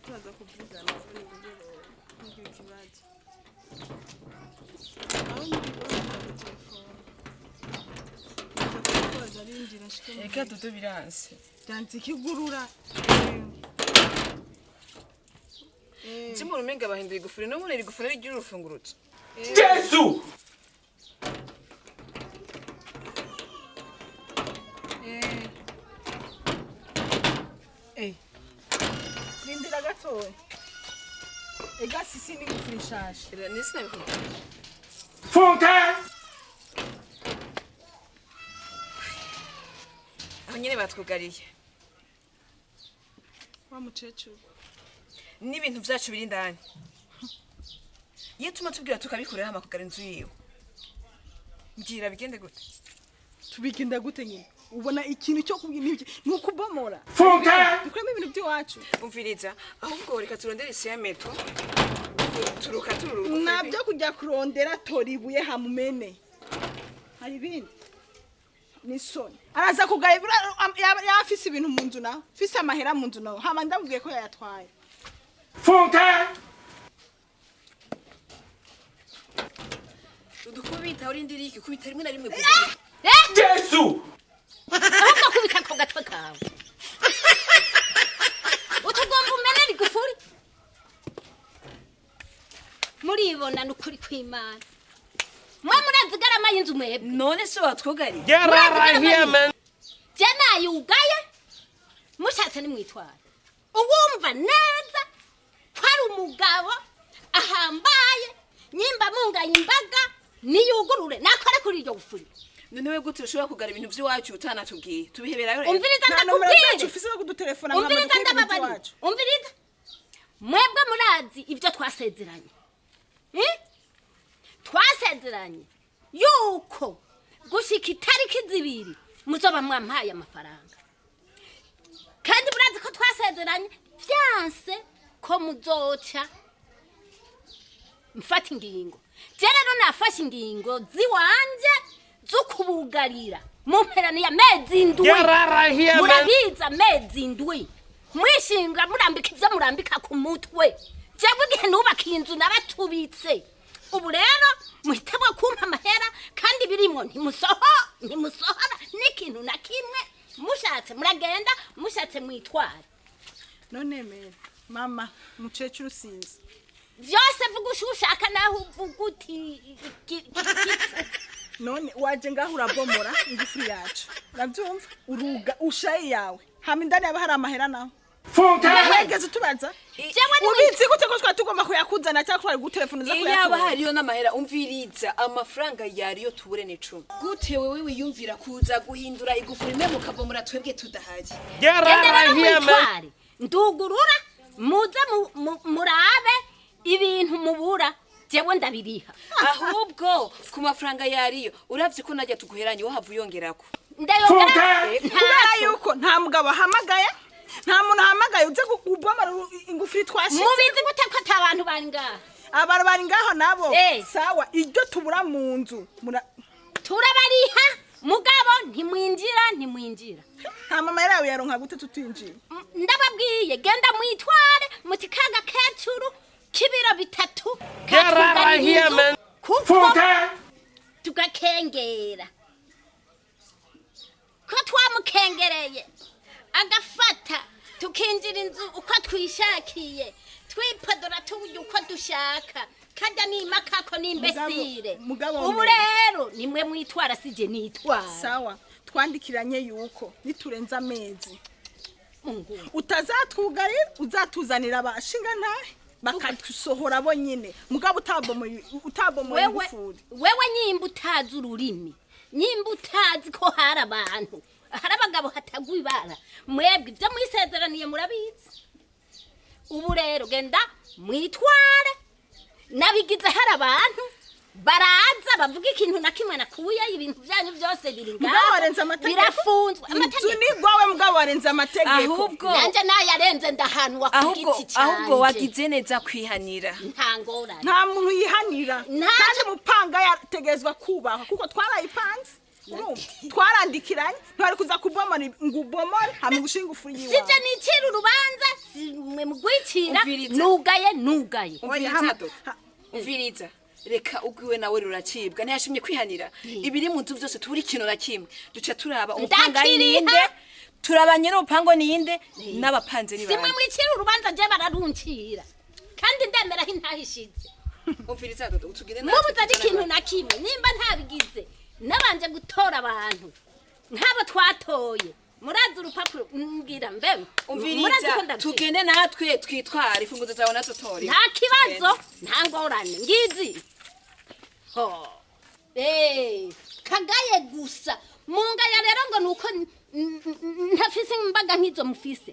turaza kuvugana kuri ngero ngira ikibazo aho muri telefone Eka tuto biranse. Danzi kigurura. Simuru menga bahinduye igufuri no muri igufuri rigira urufungurutse. Yesu! Lindira gatoya. Ega sisi ni igufuri shasha. Nisi nabikunda. Funka! Aho nyene batwugariye. Wa mucecuru. N'ibintu vyacu biri ndani. Iyo tuma tubwira tukabikorera hama kugara inzu yiwe. Mbwira bigende gute? Tubigenda gute nyine? Ubona ikintu cyo kubwira n'iki? Nukubomora. Funka! Dukuremo ibintu by'iwacu. Umviriza, ahubwo reka turondere isi ya metro. Turuka tururuka. Nabyo kujya kurondera toribuye hamumene. Hari ibindi. Nisoni. Araza kugayibura yafise ibintu mu nzu naho. Fise amahera mu nzu naho. Hama ndamubwiye ko yayatwaye. Funka! Udukubita uri ndiriki kubita rimwe na rimwe gusa. Yesu! ahubwo kubika ko gatwe kawe utugomba umenera igufuri muribona n'ukuri kw'Imana mwe murazi garama y'inzu mwebwe None se watwugariye? Get right here, man! je nayugaye mushatse nimwitwara uwumva neza ko ari umugabo ahambaye nyimba mungaye imbaga niyugurure nakore kuri iryo gufuri None we gute ushobora kugara ibintu by'iwacu utanatubwiye? Tubiheberayo rero. umviriza Zacu ndakubwire ufise no kudutelefona umviriza ndababari umviriza mwebwe murazi ibyo twasezeranye twasezeranye yuko gushika itariki zibiri muzoba mwampaye amafaranga kandi murazi ko twasezeranye byanse ko muzoca mfata ingingo je rero nafashe ingingo ziwanje zukubugarira mumperane ya mezi indwi Get right here, man! murabiza mezi indwi mwishinga murambika ivyo murambika ku mutwe jewe igihe nubakiye inzu naratubitse ubu rero muhitemwe kumpa amahera kandi birimwo ntimusohora n'ikintu na kimwe mushatse muragenda mushatse mwitware None mere mama mucecuru sinzi. vyose vuga ushaka naho uvuga uti None waje ngaho urabomora ingufuri yacu. Urabyumva? Uruga ushaye yawe. Hama indani yaba hari amahera naho. Funka! Wegeze tubaza. jewe ni Ubizi gute ko twatugomba kuyakuzana cyangwa twari gutelefoniza Yaba kuyatora? hariyo n'amahera umviriza amafaranga yariyo tubure n'icumi. Gute wewe wiyumvira kuza guhindura igufuri mwe mukabomora twebwe tudahari? Get right here, man! mwitware ndugurura muze murabe ibintu mubura jewe ndabiriha Ahubwo ku mafaranga yariyo uravye ko najya tuguheranye wo havu yongerako. ndayongera Kubera yuko nta mugabo ahamagaye, nta muntu ahamagaye uze kubomora ingufuri twashitse. mubizi gute ko atabantu bari ngaha Abantu bari ngaho nabo. Eh. Sawa, iryo tubura mu nzu. turabariha mugabo ntimwinjira Nta mama yawe yaronka gute tutinjiye. ndababwiye genda mwitware muti kaga kecuru kibiro bitatu Get right here, man! kuko Funka! tugakengera ko twamukengereye agafata tukinjira inzu uko twishakiye twipodora tuburyo uko dushaka kajya nimakako n'imbesire Mugabo ubu rero nimwe mwitwara sije nitwara Sawa, twandikiranye yuko niturenza amezi. Mungu Utazatwugarira uzatuzanira abashinga ntahe bakatusohora bo nyine. Mugabo utabomoye ingufuri. wewe nyimba utazi ururimi nyimba utazi ko hari abantu hari abagabo hatagwa ibara mwebwe ibyo mwisezeraniye murabizi ubu rero genda mwitware nabigize hari abantu baraza bavuga ikintu na kimwe nakuye ibintu byanyu byose biri Mugabo warenze amategeko. birafunzwe Inzu ni gwawe mugabo warenze amategeko. Ahubwo nanje nayarenze ndahanwa ku giti cyane ahubwo wagize neza kwihanira. ntangorane Nta muntu yihanira. Nta- Kandi mupanga yategezwa kubaha kuko twarayipanze. Urumva? Twarandikiranye ntwari kuza kubomora ngubomora hamwe gushinga ufuri yiwawe. sije nicira urubanza si mwe mugwicira Umviriza. nugaye Oya, umviriza hama- dodo ha- umviriza reka ubwiwe nawe ruracibwa ntiyashimye kwihanira ibiri mu nzu byose tubura ikintu na kimwe duca turaba umupangayi Ndakiriha. ninde turaba nyir'urupango ninde n'abapanze ni simwe bande mwicira urubanza je bararuncira kandi ndemeraho intahishize umviriza dodo utugire mubuze ari ikintu na kimwe nimba ntabigize nabanje gutora abantu nk'abo twatoye murazi urupapuro mbwira mbewe umviriza tugende natwe twitwara ifunguzo zawe nazo tori nta kibazo nta ngorane ngizi ho kagaye gusa mungaya rero ngo nuko ntafise imbaga nk'izo mufise